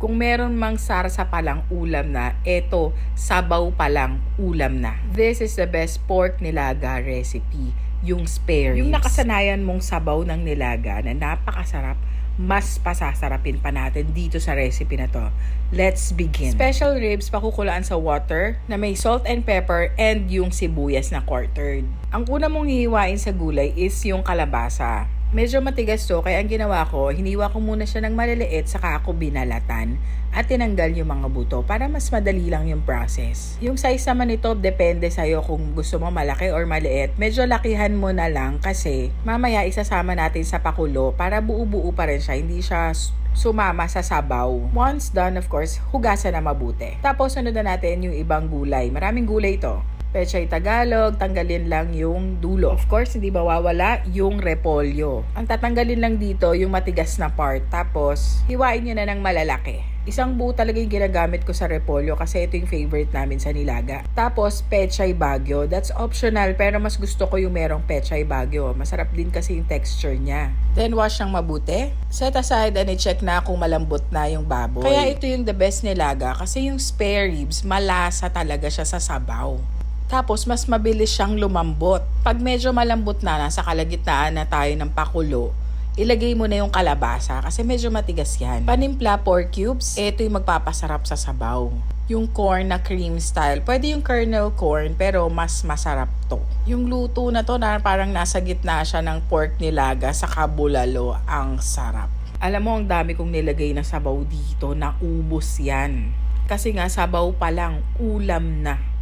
Kung meron mang sarsa palang ulam na, eto, sabaw palang ulam na. This is the best pork nilaga recipe, yung spare ribs. Yung nakasanayan mong sabaw ng nilaga na napakasarap, mas pasasarapin pa natin dito sa recipe na to. Let's begin. Special ribs, pakukulaan sa water na may salt and pepper and yung sibuyas na quartered. Ang una mong hihiwain sa gulay is yung kalabasa. Medyo matigas to, kaya ang ginawa ko, hiniwa ko muna siya ng maliliit, saka ako binalatan at tinanggal yung mga buto para mas madali lang yung process. Yung size naman nito, depende sa'yo kung gusto mo malaki or maliit. Medyo lakihan mo na lang kasi mamaya isasama natin sa pakulo para buo-buo pa rin siya, hindi siya sumama sa sabaw. Once done, of course, hugasan na mabuti. Tapos sunod na natin yung ibang gulay. Maraming gulay to. Pechay Tagalog, tanggalin lang yung dulo. Of course, hindi mawawala yung repolyo. Ang tatanggalin lang dito yung matigas na part. Tapos, hiwain nyo na ng malalaki. Isang buo talaga yung ginagamit ko sa repolyo kasi ito yung favorite namin sa nilaga. Tapos, Pechay Baguio. That's optional pero mas gusto ko yung merong Pechay Baguio. Masarap din kasi yung texture niya. Then, wash ng mabuti. Set aside and i-check na kung malambot na yung baboy. Kaya ito yung the best nilaga kasi yung spare ribs, malasa talaga siya sa sabaw. Tapos, mas mabilis siyang lumambot. Pag medyo malambot na, nasa kalagitnaan na tayo ng pakulo, ilagay mo na yung kalabasa kasi medyo matigas yan. Panimpla pork cubes, ito yung magpapasarap sa sabaw. Yung corn na cream style, pwede yung kernel corn pero mas masarap to. Yung luto na to na parang nasa gitna siya ng pork nilaga sa kabulalo, ang sarap. Alam mo, ang dami kong nilagay na sabaw dito, naubos yan. Kasi nga sabaw pa lang, ulam na.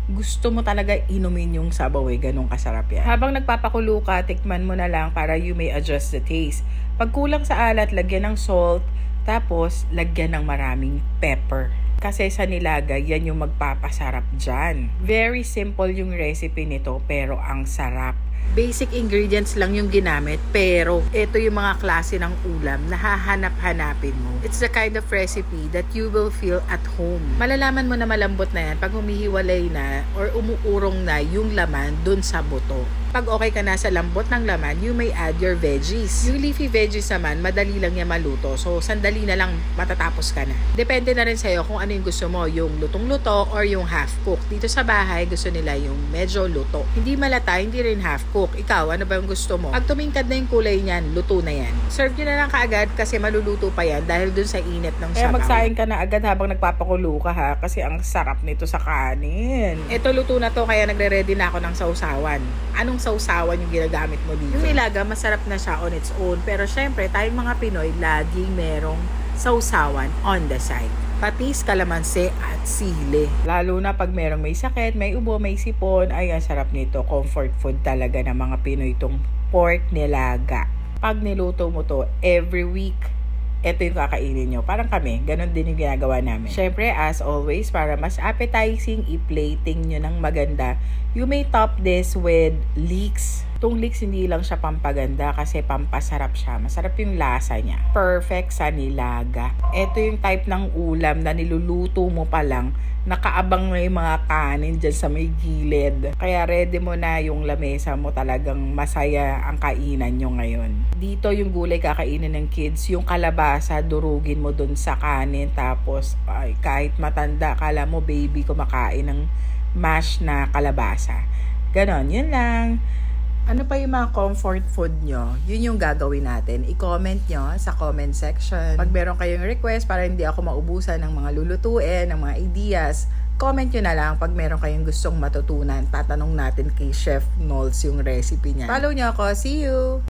Gusto mo talaga inumin yung sabaw ganun kasarap yan. Habang nagpapakulo ka, tikman mo na lang para you may adjust the taste. Pag kulang sa alat, lagyan ng salt, tapos lagyan ng maraming pepper. Kasi sa nilaga, yan yung magpapasarap dyan. Very simple yung recipe nito, pero ang sarap. Basic ingredients lang yung ginamit, pero ito yung mga klase ng ulam na hahanap-hanapin mo. It's the kind of recipe that you will feel at home. Malalaman mo na malambot na yan pag humihiwalay na or umuurong na yung laman dun sa buto. Pag okay ka na sa lambot ng laman, you may add your veggies. Yung leafy veggies naman, madali lang yan maluto. So, sandali na lang matatapos ka na. Depende na rin sa'yo kung ano yung gusto mo, yung lutong-luto or yung half-cook. Dito sa bahay, gusto nila yung medyo luto. Hindi malata, hindi rin half-cook. Ikaw, ano ba yung gusto mo? Pag tumingkad na yung kulay niyan, luto na yan. Serve nyo na lang kaagad kasi maluluto pa yan dahil dun sa init ng sabaw. Kaya magsaing ka na agad habang nagpapakulo ka ha, kasi ang sarap nito sa kanin. Ito luto na to, kaya nagre-ready na ako ng sausawan. Anong sausawan yung ginagamit mo dito? Yung nilaga, masarap na siya on its own. Pero syempre, tayong mga Pinoy, laging merong sausawan on the side. Patis, kalamansi, at sili. Lalo na pag merong may sakit, may ubo, may sipon, ay ang sarap nito. Comfort food talaga ng mga Pinoy itong pork nilaga. Pag niluto mo to every week, ito yung kakainin nyo. Parang kami, ganun din yung ginagawa namin. Syempre, as always, para mas appetizing, i-plating nyo ng maganda. You may top this with leeks. Itong leeks, hindi lang siya pampaganda kasi pampasarap siya. Masarap yung lasa niya. Perfect sa nilaga. Ito yung type ng ulam na niluluto mo pa lang, nakaabang na yung mga kanin dyan sa may gilid. Kaya ready mo na yung lamesa mo, talagang masaya ang kainan nyo ngayon. Dito yung gulay kakainin ng kids, yung kalabasa, durugin mo dun sa kanin. Tapos ay, kahit matanda, kala mo baby kumakain ng mash na kalabasa. Ganon, yun lang. Ano pa yung mga comfort food nyo? Yun yung gagawin natin. I-comment nyo sa comment section. Pag meron kayong request para hindi ako maubusan ng mga lulutuin, ng mga ideas, comment nyo na lang pag meron kayong gustong matutunan. Tatanong natin kay Chef Nolz yung recipe niya. Follow nyo ako. See you!